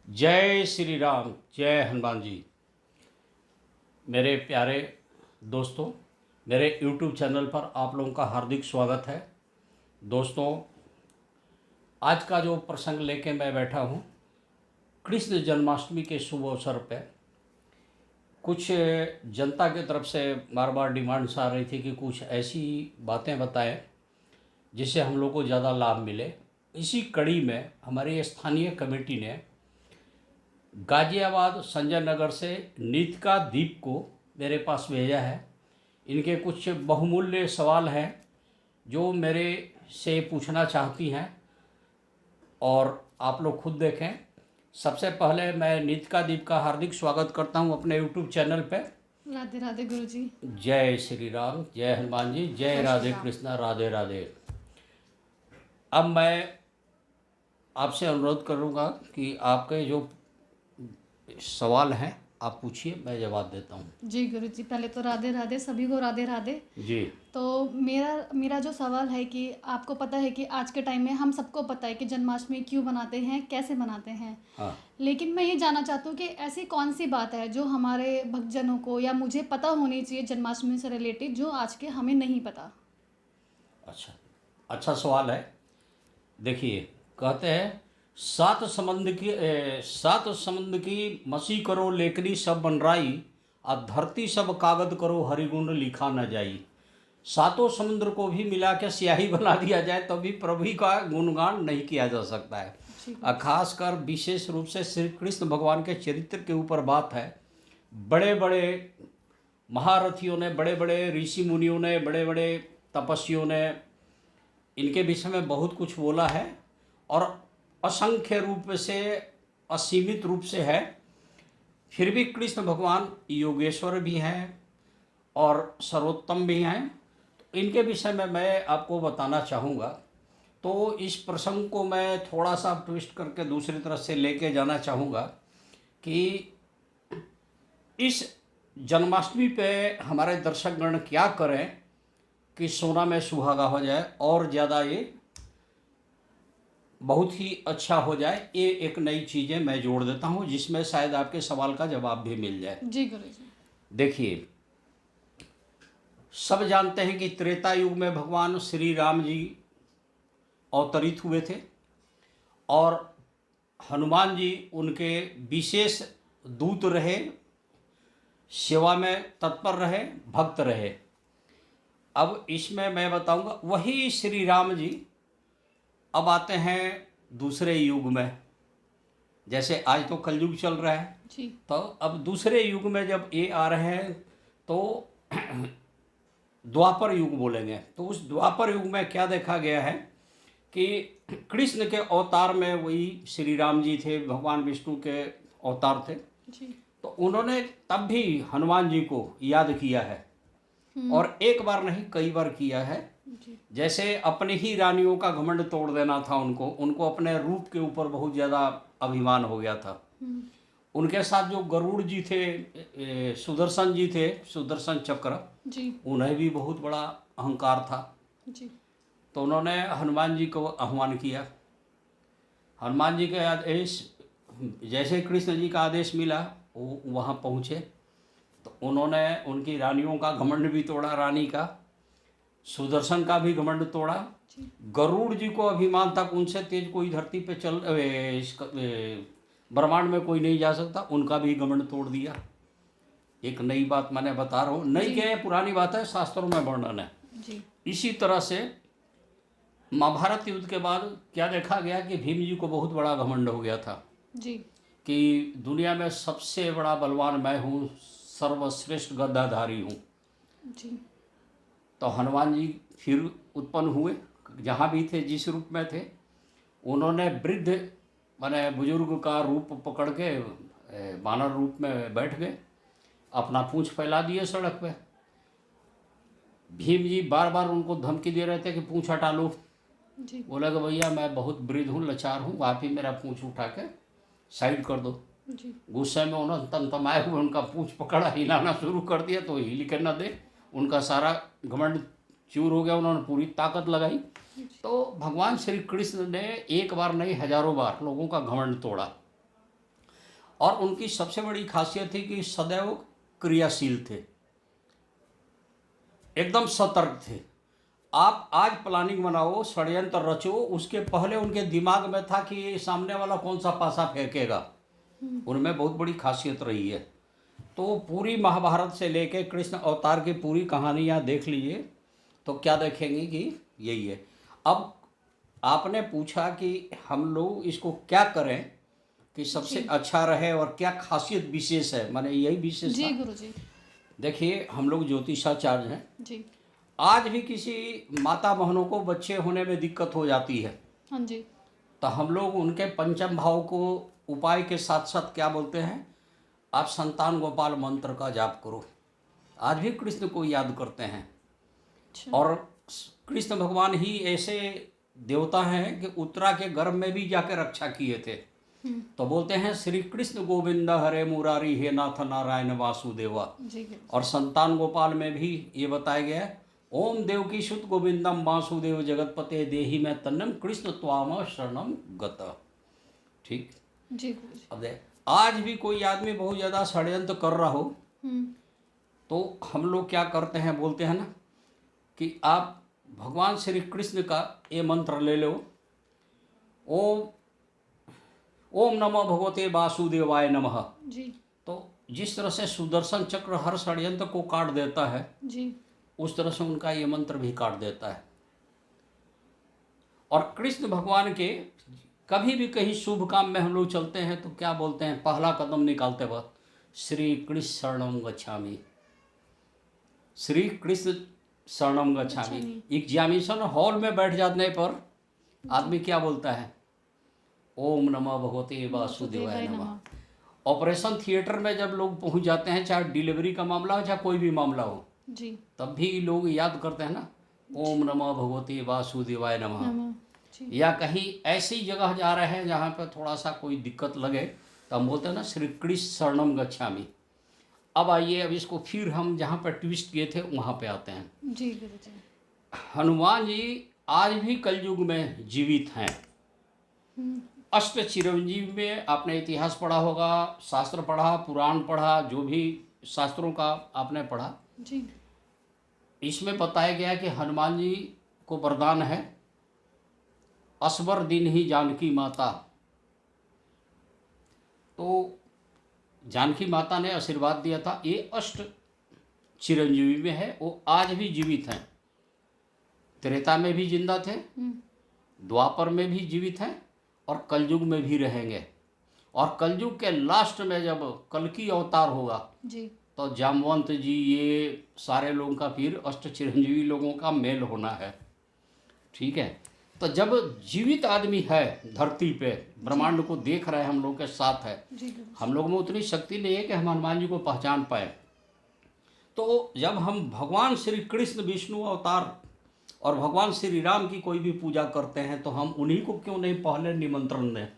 जय श्री राम, जय हनुमान जी। मेरे प्यारे दोस्तों, मेरे YouTube चैनल पर आप लोगों का हार्दिक स्वागत है। दोस्तों, आज का जो प्रसंग लेके मैं बैठा हूँ, कृष्ण जन्माष्टमी के शुभ अवसर पे कुछ जनता की तरफ से बार बार डिमांड्स आ रही थी कि कुछ ऐसी बातें बताएं जिससे हम लोग को ज़्यादा लाभ मिले। इसी कड़ी में हमारी स्थानीय कमेटी ने गाज़ियाबाद संजय नगर से नीतिका दीप को मेरे पास भेजा है। इनके कुछ बहुमूल्य सवाल हैं जो मेरे से पूछना चाहती हैं और आप लोग खुद देखें। सबसे पहले मैं नीतिका दीप का हार्दिक स्वागत करता हूं अपने YouTube चैनल पे। राधे राधे गुरु जी। जय श्री राम, जय हनुमान जी, जय राधे कृष्णा, राधे राधे। अब मैं आपसे अनुरोध करूंगा कि आपके जो सवाल हैं आप पूछिए, मैं जवाब देता हूँ। जी गुरु जी, पहले तो राधे राधे, सभी को राधे राधे। जी। तो मेरा जो सवाल है कि आपको पता है कि आज के टाइम में हम सबको पता है कि जन्माष्टमी क्यों मनाते हैं, कैसे मनाते हैं। हाँ। लेकिन मैं ये जानना चाहती हूँ कि ऐसी कौन सी बात है जो हमारे भक्तजनों को या मुझे पता होनी चाहिए जन्माष्टमी से रिलेटेड, जो आज के हमें नहीं पता। अच्छा सवाल है। देखिए, कहते हैं सात समंद की मसी करो लेखनी सब बनराई, आ धरती सब कागज करो हरिगुण लिखा न जाई। सातों समुद्र को भी मिला के स्याही बना दिया जाए तो भी प्रभु का गुणगान नहीं किया जा सकता है। खासकर विशेष रूप से श्री कृष्ण भगवान के चरित्र के ऊपर बात है। बड़े बड़े महारथियों ने, बड़े बड़े ऋषि मुनियों ने, बड़े बड़े तपस्वियों ने इनके विषय में बहुत कुछ बोला है और असंख्य रूप से, असीमित रूप से है। फिर भी कृष्ण भगवान योगेश्वर भी हैं और सर्वोत्तम भी हैं। तो इनके विषय में मैं आपको बताना चाहूँगा। तो इस प्रसंग को मैं थोड़ा सा ट्विस्ट करके दूसरी तरफ से लेके जाना चाहूँगा कि इस जन्माष्टमी पे हमारे दर्शकगण क्या करें कि सोना में सुहागा हो जाए और ज़्यादा ये बहुत ही अच्छा हो जाए। ये एक नई चीज़ें मैं जोड़ देता हूँ जिसमें शायद आपके सवाल का जवाब भी मिल जाए। जी गुरु जी। देखिए, सब जानते हैं कि त्रेता युग में भगवान श्री राम जी अवतरित हुए थे और हनुमान जी उनके विशेष दूत रहे, सेवा में तत्पर रहे, भक्त रहे। अब इसमें मैं बताऊंगा, वही श्री राम जी अब आते हैं दूसरे युग में। जैसे आज तो कलयुग चल रहा है जी। तो अब दूसरे युग में जब ये आ रहे हैं तो द्वापर युग बोलेंगे। तो उस द्वापर युग में क्या देखा गया है कि कृष्ण के अवतार में वही श्री राम जी थे, भगवान विष्णु के अवतार थे जी। तो उन्होंने तब भी हनुमान जी को याद किया है और एक बार नहीं कई बार किया है। जैसे अपनी ही रानियों का घमंड तोड़ देना था उनको अपने रूप के ऊपर बहुत ज़्यादा अभिमान हो गया था। उनके साथ जो गरुड़ जी थे, सुदर्शन जी थे, सुदर्शन चक्र जी। उन्हें भी बहुत बड़ा अहंकार था जी। तो उन्होंने हनुमान जी को आह्वान किया। हनुमान जी के आदेश, जैसे कृष्ण जी का आदेश मिला वो वहाँ पहुँचे तो उन्होंने उनकी रानियों का घमंड भी तोड़ा, रानी का, सुदर्शन का भी घमंड तोड़ा। गरुड़ जी को अभिमान था, उनसे तेज कोई धरती पे ब्रह्मांड में कोई नहीं जा सकता, उनका भी घमंड तोड़ दिया। एक नई बात मैंने बता रहा हूँ, नई क्या है, पुरानी बात है, शास्त्रों में वर्णन है जी। इसी तरह से महाभारत युद्ध के बाद क्या देखा गया कि भीम जी को बहुत बड़ा घमंड हो गया था जी। कि दुनिया में सबसे बड़ा बलवान मैं हूँ, सर्वश्रेष्ठ गद्दाधारी हूँ। जी। तो हनुमान जी फिर उत्पन्न हुए, जहाँ भी थे, जिस रूप में थे, उन्होंने वृद्ध माने बुजुर्ग का रूप पकड़ के वानर रूप में बैठ गए, अपना पूंछ फैला दिए सड़क पे। भीम जी बार बार उनको धमकी दे रहे थे कि पूंछ हटा लो। जी। बोला कि भैया मैं बहुत वृद्ध हूँ, लाचार हूँ, आप ही मेरा पूंछ उठा के साइड कर दो। जी। गुस्से में उन्होंने तमतमाए हुए उनका पूंछ पकड़ा, हिलाना शुरू कर दिया तो हिल के न दे, उनका सारा घमंड चूर हो गया। उन्होंने पूरी ताकत लगाई। तो भगवान श्री कृष्ण ने एक बार नहीं हजारों बार लोगों का घमंड तोड़ा। और उनकी सबसे बड़ी खासियत थी कि सदैव क्रियाशील थे, एकदम सतर्क थे। आप आज प्लानिंग बनाओ, षड्यंत्र रचो, उसके पहले उनके दिमाग में था कि ये सामने वाला कौन सा पासा फेंकेगा। उनमें बहुत बड़ी खासियत रही है। तो पूरी महाभारत से लेके कृष्ण अवतार की पूरी कहानियाँ देख लीजिए तो क्या देखेंगे कि यही है। अब आपने पूछा कि हम लोग इसको क्या करें कि सबसे अच्छा रहे और क्या खासियत विशेष है, माने यही विशेष जी था। गुरुजी। देखिए, हम लोग ज्योतिषाचार्य हैं। जी। आज भी किसी माता बहनों को बच्चे होने में दिक्कत हो जाती है, हाँ जी। तो हम लोग उनके पंचम भाव को उपाय के साथ साथ क्या बोलते हैं, आप संतान गोपाल मंत्र का जाप करो। आज भी कृष्ण को याद करते हैं। अच्छा। और कृष्ण भगवान ही ऐसे देवता हैं कि उत्तरा के गर्भ में भी जाके रक्षा किए थे। तो बोलते हैं श्री कृष्ण गोविंद हरे मुरारी हे नाथ नारायण वासुदेवा। जी गुरुजी। और संतान गोपाल में भी ये बताया गया है, ओम देवकी सुत गोविंदम वासुदेव जगतपते देहि में तन्नम कृष्ण त्वाम शरणम गत। ठीक। जी गुरुजी। अब देख, आज भी कोई आदमी बहुत ज़्यादा षड्यंत्र कर रहा हो तो हम लोग क्या करते हैं, बोलते हैं ना कि आप भगवान श्री कृष्ण का ये मंत्र ले लो, ओम ओम नमो भगवते वासुदेवाय नमः। जी। तो जिस तरह से सुदर्शन चक्र हर षड्यंत्र को काट देता है, जी। उस तरह से उनका ये मंत्र भी काट देता है। और कृष्ण भगवान के कभी भी कहीं शुभ काम में हम लोग चलते हैं तो क्या बोलते हैं, पहला कदम निकालते वक्त श्री कृष्ण शरणम गच्छामि, श्री कृष्ण शरणम गच्छामि। एग्जामिनेशन हॉल में बैठ जाने पर आदमी क्या बोलता है, ओम नमः भगवते वासुदेवाय नमः। ऑपरेशन थिएटर में जब लोग पहुंच जाते हैं, चाहे डिलीवरी का मामला हो चाहे कोई भी मामला हो, जी। तब भी लोग याद करते हैं ना, ओम नमः भगवते वासुदेवाय नमः। नमः। जी। या कहीं ऐसी जगह जा रहे हैं जहाँ पर थोड़ा सा कोई दिक्कत लगे तो हम बोलते हैं ना श्री कृष्ण शरणम गच्छामि। अब आइए, अब इसको फिर हम जहाँ पर ट्विस्ट किए थे वहाँ पे आते हैं। जी गुरुजी। हनुमान जी आज भी कलयुग में जीवित हैं। अष्ट चिरंजीव में आपने इतिहास पढ़ा होगा, शास्त्र पढ़ा, पुराण पढ़ा, जो भी शास्त्रों का आपने पढ़ा, जी। इसमें बताया गया कि हनुमान जी को वरदान है, असबर दिन ही जानकी माता। तो जानकी माता ने आशीर्वाद दिया था, ये अष्ट चिरंजीवी में है, वो आज भी जीवित हैं। त्रेता में भी जिंदा थे, द्वापर में भी जीवित हैं और कलयुग में भी रहेंगे। और कलयुग के लास्ट में जब कल्कि अवतार होगा जी। तो जामवंत जी, ये सारे लोगों का फिर अष्ट चिरंजीवी लोगों का मेल होना है। ठीक है। तो जब जीवित आदमी है धरती पे, ब्रह्मांड को देख रहे हैं, हम लोग के साथ है, जी। हम लोग में उतनी शक्ति नहीं है कि हम हनुमान जी को पहचान पाए। तो जब हम भगवान श्री कृष्ण विष्णु अवतार और भगवान श्री राम की कोई भी पूजा करते हैं तो हम उन्हीं को क्यों नहीं पहले निमंत्रण दें,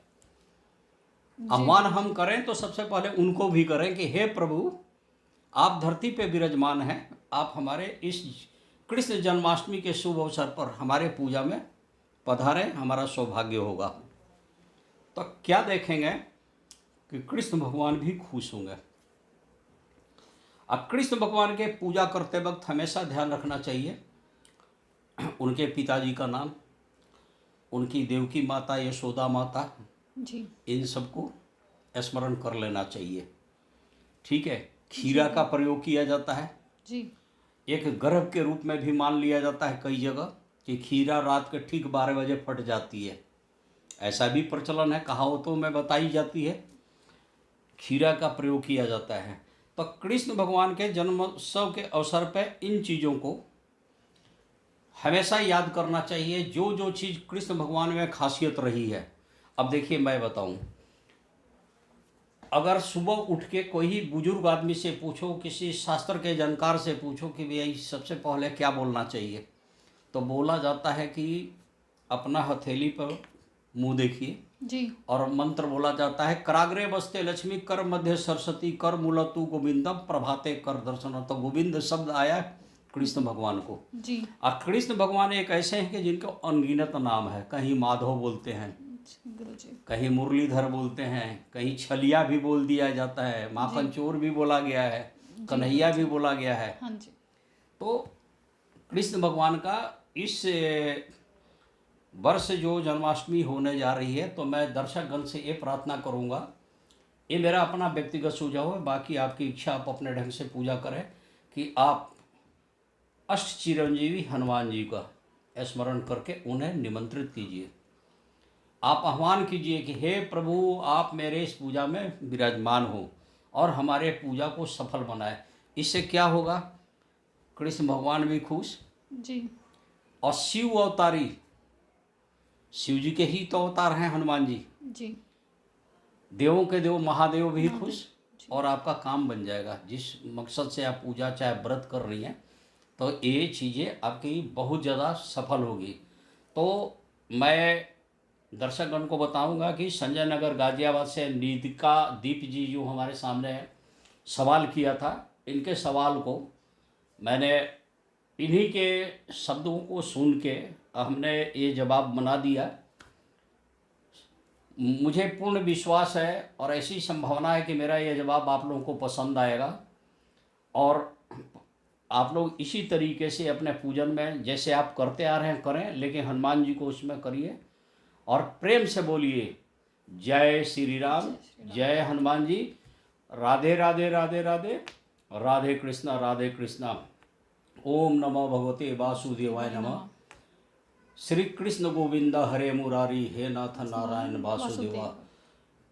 आह्वान हम करें तो सबसे पहले उनको भी करें कि हे प्रभु, आप धरती पे विराजमान हैं, आप हमारे इस कृष्ण जन्माष्टमी के शुभ अवसर पर हमारे पूजा में पधारें, हमारा सौभाग्य होगा। तो क्या देखेंगे कि कृष्ण भगवान भी खुश होंगे। अब कृष्ण भगवान के पूजा करते वक्त हमेशा ध्यान रखना चाहिए उनके पिताजी का नाम, उनकी देवकी माता, यशोदा माता, जी। इन सबको स्मरण कर लेना चाहिए। ठीक है। खीरा का प्रयोग किया जाता है, जी। एक गर्भ के रूप में भी मान लिया जाता है कई जगह कि खीरा रात के ठीक 12 बजे फट जाती है, ऐसा भी प्रचलन है, कहावतों में बताई जाती है, खीरा का प्रयोग किया जाता है। तो कृष्ण भगवान के जन्मोत्सव के अवसर पर इन चीज़ों को हमेशा याद करना चाहिए, जो जो चीज़ कृष्ण भगवान में खासियत रही है। अब देखिए, मैं बताऊं, अगर सुबह उठ के कोई बुजुर्ग आदमी से पूछो, किसी शास्त्र के जानकार से पूछो कि भैया सबसे पहले क्या बोलना चाहिए, तो बोला जाता है कि अपना हथेली पर मुंह देखिए जी। और मंत्र बोला जाता है, कराग्रे बसते लक्ष्मी, कर मध्य सरस्वती, कर मूलतु गोविंदम, प्रभाते कर दर्शन। तो गोविंद शब्द आया कृष्ण भगवान को। जी। और कृष्ण भगवान एक ऐसे हैं कि जिनको अनगिनत नाम है, कहीं माधव बोलते हैं, अच्छा गुरुजी। कहीं मुरलीधर बोलते हैं, कहीं छलिया भी बोल दिया जाता है, माखन चोर भी बोला गया है, कन्हैया भी बोला गया है। हाँ जी। तो कृष्ण भगवान का इस वर्ष जो जन्माष्टमी होने जा रही है, तो मैं दर्शकगण से ये प्रार्थना करूँगा, ये मेरा अपना व्यक्तिगत सुझाव है, बाकी आपकी इच्छा, आप अपने ढंग से पूजा करें, कि आप अष्ट चिरंजीवी हनुमान जी का स्मरण करके उन्हें निमंत्रित कीजिए। आप आह्वान कीजिए कि हे प्रभु, आप मेरे इस पूजा में विराजमान हो और हमारे पूजा को सफल बनाए। इससे क्या होगा, कृष्ण भगवान भी खुश जी। और शिव अवतारी, शिव जी के ही तो अवतार हैं हनुमान जी, जी। देवों के देव महादेव भी खुश, और आपका काम बन जाएगा। जिस मकसद से आप पूजा चाहे व्रत कर रही हैं, तो ये चीज़ें आपकी बहुत ज़्यादा सफल होगी। तो मैं दर्शकगण को बताऊंगा कि संजय नगर गाजियाबाद से नीतिका दीप जी जो हमारे सामने सवाल किया था, इनके सवाल को मैंने इन्हीं के शब्दों को सुन के हमने ये जवाब बना दिया। मुझे पूर्ण विश्वास है और ऐसी संभावना है कि मेरा ये जवाब आप लोगों को पसंद आएगा, और आप लोग इसी तरीके से अपने पूजन में जैसे आप करते आ रहे हैं करें, लेकिन हनुमान जी को उसमें करिए और प्रेम से बोलिए जय श्री राम, जय हनुमान जी, राधे राधे राधे राधे, राधे कृष्णा, ओम नमो भगवते वासुदेवाय नमः। श्री कृष्ण गोविंद हरे मुरारी, हे नाथ नारायण वासुदेवा।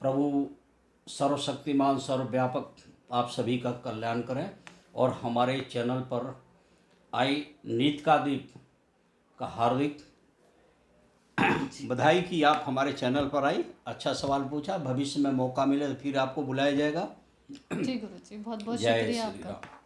प्रभु सर्वशक्तिमान सर्वव्यापक आप सभी का कल्याण करें, और हमारे चैनल पर आई नीतिका दीप का हार्दिक बधाई कि आप हमारे चैनल पर आई, अच्छा सवाल पूछा। भविष्य में मौका मिले तो फिर आपको बुलाया जाएगा। जी गुरुजी, बहुत बहुत जय शुक्रिया श्री आपका। राम।